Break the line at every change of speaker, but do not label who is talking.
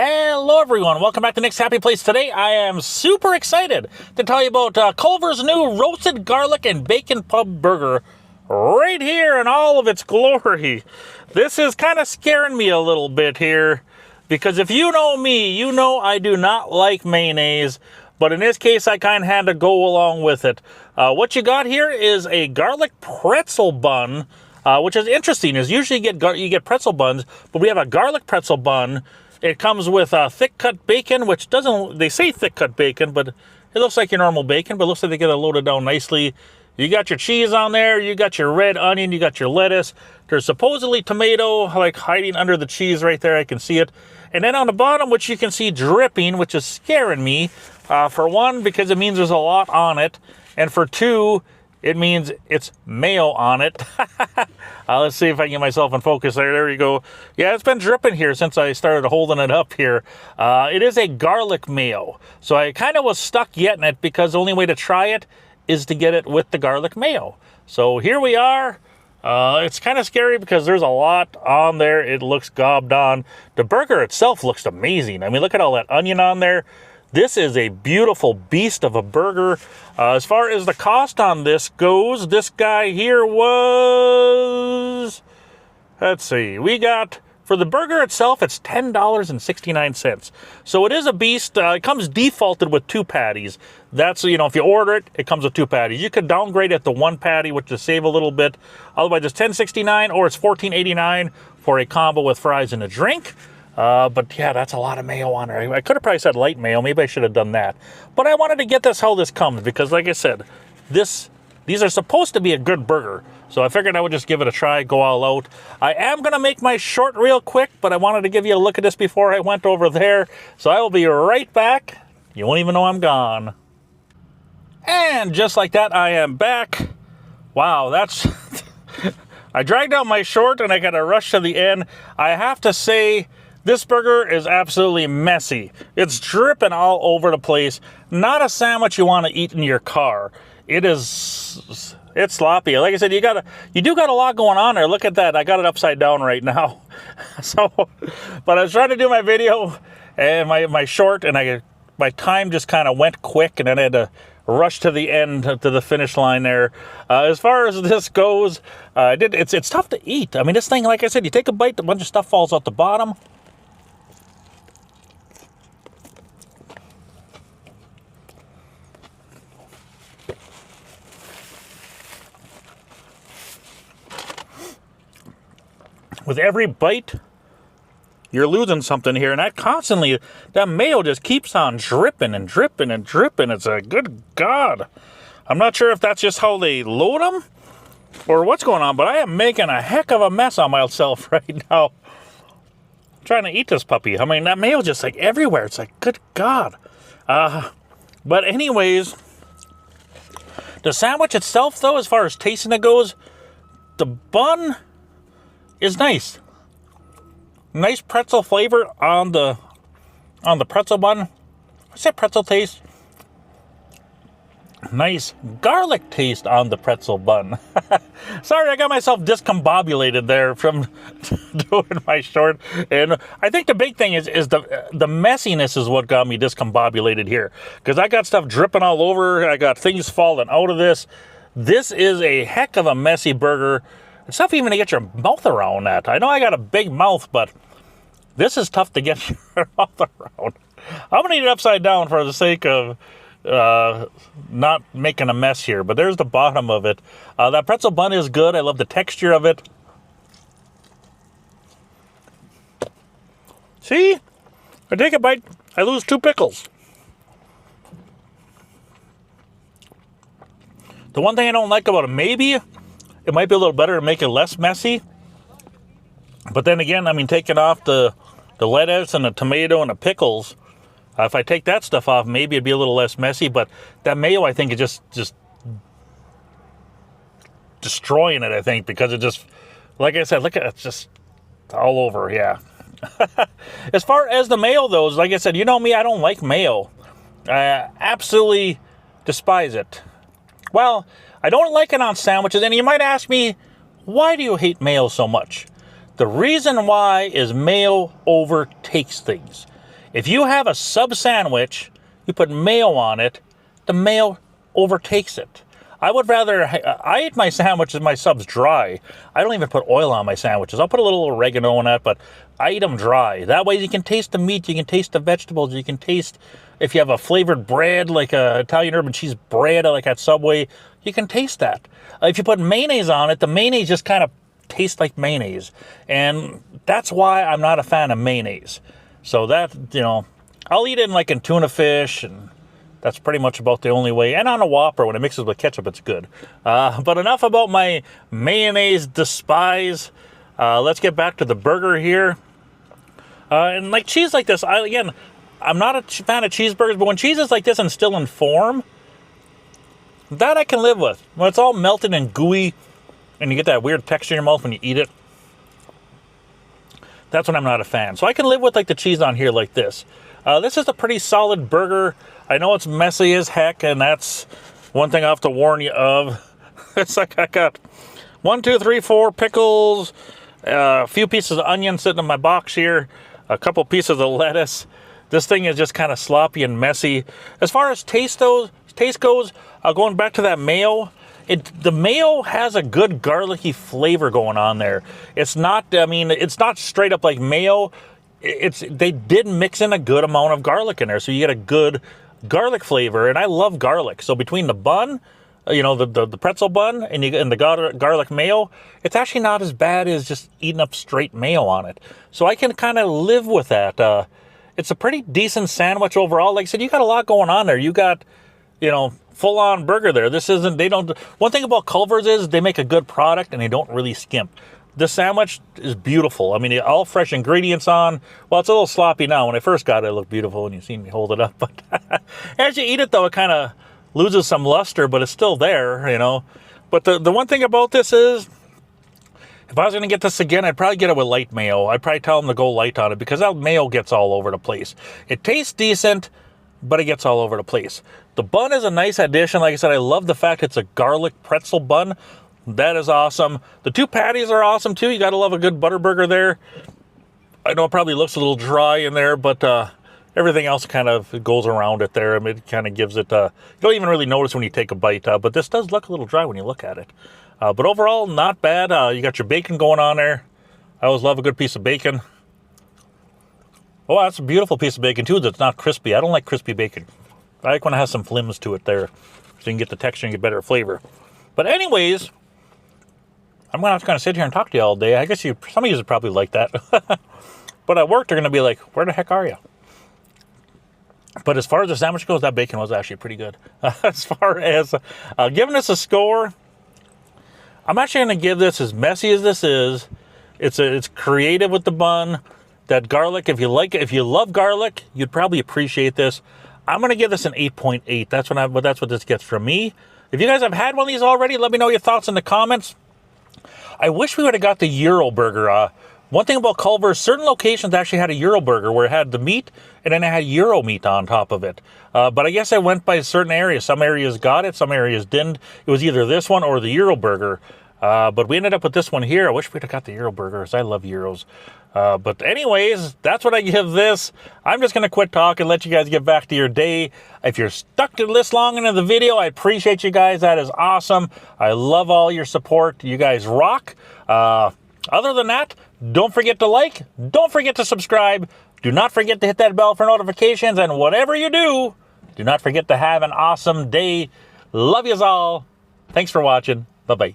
Hello everyone, welcome back to Nick's Happy Place. Today I am super excited to tell you about Culver's new roasted garlic and bacon pub burger right here in all of its glory. This is kind of scaring me a little bit here because if you know me, you know I do not like mayonnaise, but in this case I kind of had to go along with it. What you got here is a garlic pretzel bun, which is interesting. Is usually you get pretzel buns, but we have a garlic pretzel bun. It comes with thick cut bacon, which doesn't, they say thick cut bacon, but it looks like your normal bacon, but it looks like they get it loaded down nicely. You got your cheese on there, you got your red onion, you got your lettuce. There's supposedly tomato like hiding under the cheese right there, I can see it. And then on the bottom, which you can see dripping, which is scaring me, for one, because it means there's a lot on it, and for two, it means it's mayo on it. Let's see if I can get myself in focus there. There you go. Yeah, it's been dripping here since I started holding it up here. It is a garlic mayo. So I kind of was stuck getting it because the only way to try it is to get it with the garlic mayo. So here we are. It's kind of scary because there's a lot on there. It looks gobbed on. The burger itself looks amazing. I mean, look at all that onion on there. This is a beautiful beast of a burger. As far as the cost on this goes, this guy here was, let's see, we got, for the burger itself, it's $10.69. So it is a beast. It comes defaulted with 2 patties. That's, you know, if you order it, it comes with 2 patties. You could downgrade it to 1 patty, which will save a little bit. Otherwise, it's $10.69 or it's $14.89 for a combo with fries and a drink. But yeah, that's a lot of mayo on there. I could have probably said light mayo. Maybe I should have done that. But I wanted to get this how this comes because, like I said, these are supposed to be a good burger. So I figured I would just give it a try, go all out. I am going to make my short real quick, but I wanted to give you a look at this before I went over there. So I will be right back. You won't even know I'm gone. And just like that, I am back. Wow, that's... I dragged out my short and I got to rush to the end. I have to say... this burger is absolutely messy. It's dripping all over the place. Not a sandwich you want to eat in your car. It's sloppy. Like I said, you do got a lot going on there. Look at that. I got it upside down right now. But I was trying to do my video and my short, and my time just kind of went quick, and then I had to rush to the end, to the finish line there. As far as this goes, it's tough to eat. I mean, this thing, like I said, you take a bite, a bunch of stuff falls out the bottom. With every bite, you're losing something here, and that mayo just keeps on dripping and dripping and dripping. It's a good God. I'm not sure if that's just how they load them or what's going on, but I am making a heck of a mess on myself right now. I'm trying to eat this puppy. I mean, that mayo just like everywhere. It's like, good God. But anyways, the sandwich itself, though, as far as tasting it goes, the bun is nice. Nice pretzel flavor on the pretzel bun. What's that pretzel taste? Nice garlic taste on the pretzel bun. Sorry, I got myself discombobulated there from doing my short. And I think the big thing is the messiness is what got me discombobulated here. Because I got stuff dripping all over. I got things falling out of this. This is a heck of a messy burger. It's tough even to get your mouth around that. I know I got a big mouth, but this is tough to get your mouth around. I'm going to eat it upside down for the sake of not making a mess here. But there's the bottom of it. That pretzel bun is good. I love the texture of it. See? I take a bite, I lose 2 pickles. The one thing I don't like about it, maybe... it might be a little better to make it less messy. But then again, I mean, taking off the lettuce and the tomato and the pickles, if I take that stuff off, maybe it'd be a little less messy. But that mayo, I think, is just destroying it, I think, because it just, like I said, look at it, it's just all over, yeah. As far as the mayo, though, like I said, you know me, I don't like mayo. I absolutely despise it. Well, I don't like it on sandwiches, and you might ask me, why do you hate mayo so much? The reason why is mayo overtakes things. If you have a sub sandwich, you put mayo on it, the mayo overtakes it. I would rather, I eat my sandwiches, my subs dry. I don't even put oil on my sandwiches. I'll put a little oregano on that, but I eat them dry. That way you can taste the meat, you can taste the vegetables, you can taste, if you have a flavored bread, like a Italian herb and cheese bread, like at Subway, you can taste that. If you put mayonnaise on it, the mayonnaise just kind of tastes like mayonnaise. And that's why I'm not a fan of mayonnaise. So that, you know, I'll eat it in tuna fish, and that's pretty much about the only way. And on a Whopper, when it mixes with ketchup, it's good. But enough about my mayonnaise despise. Let's get back to the burger here. And like cheese like this, I'm not a fan of cheeseburgers, but when cheese is like this and still in form, that I can live with. When it's all melted and gooey, and you get that weird texture in your mouth when you eat it, that's when I'm not a fan. So I can live with the cheese on here like this. This is a pretty solid burger. I know it's messy as heck, and that's one thing I have to warn you of. It's like I got 1, 2, 3, 4 pickles, a few pieces of onion sitting in my box here, a couple pieces of lettuce. This thing is just kind of sloppy and messy. As far as taste goes, going back to that mayo, the mayo has a good garlicky flavor going on there. It's not, it's not straight up like mayo. They did mix in a good amount of garlic in there, so you get a good garlic flavor, and I love garlic. So between the bun, the pretzel bun, and the garlic mayo, it's actually not as bad as just eating up straight mayo on it. So I can kind of live with that. It's a pretty decent sandwich overall. Like I said, you got a lot going on there. You got, full-on burger there. One thing about Culver's is they make a good product and they don't really skimp. This sandwich is beautiful. All fresh ingredients on. Well, it's a little sloppy now. When I first got it, it looked beautiful, and you see me hold it up. But as you eat it, though, it kind of loses some luster, but it's still there, But the one thing about this is, if I was going to get this again, I'd probably get it with light mayo. I'd probably tell them to go light on it, because that mayo gets all over the place. It tastes decent, but it gets all over the place. The bun is a nice addition. Like I said, I love the fact it's a garlic pretzel bun. That is awesome. The 2 patties are awesome too. You got to love a good ButterBurger there. I know it probably looks a little dry in there, but everything else kind of goes around it there. It kind of gives it, you don't even really notice when you take a bite, but this does look a little dry when you look at it. But overall, not bad. You got your bacon going on there. I always love a good piece of bacon. Oh, that's a beautiful piece of bacon too that's not crispy. I don't like crispy bacon. I like when it has some flims to it there, so you can get the texture and get better flavor. But anyways, I'm going to have to kind of sit here and talk to you all day. I guess some of you would probably like that. But at work, they're going to be like, where the heck are you? But as far as the sandwich goes, that bacon was actually pretty good. As far as giving this a score, I'm actually going to give this, as messy as this is, it's creative with the bun. That garlic, if you love garlic, you'd probably appreciate this. I'm going to give this an 8.8. That's what this gets from me. If you guys have had one of these already, let me know your thoughts in the comments. I wish we would have got the Euro burger. One thing about Culver, certain locations actually had a Euro burger where it had the meat and then it had Euro meat on top of it. But I guess I went by certain areas. Some areas got it, some areas didn't. It was either this one or the Euro burger. But we ended up with this one here. I wish we'd have got the Euro burgers. I love Euros. But anyways, that's what I give this. I'm just going to quit talking, let you guys get back to your day. If you're stuck to this long into the video, I appreciate you guys. That is awesome. I love all your support. You guys rock. Other than that, don't forget to like. Don't forget to subscribe. Do not forget to hit that bell for notifications. And whatever you do not forget to have an awesome day. Love yous all. Thanks for watching. Bye-bye.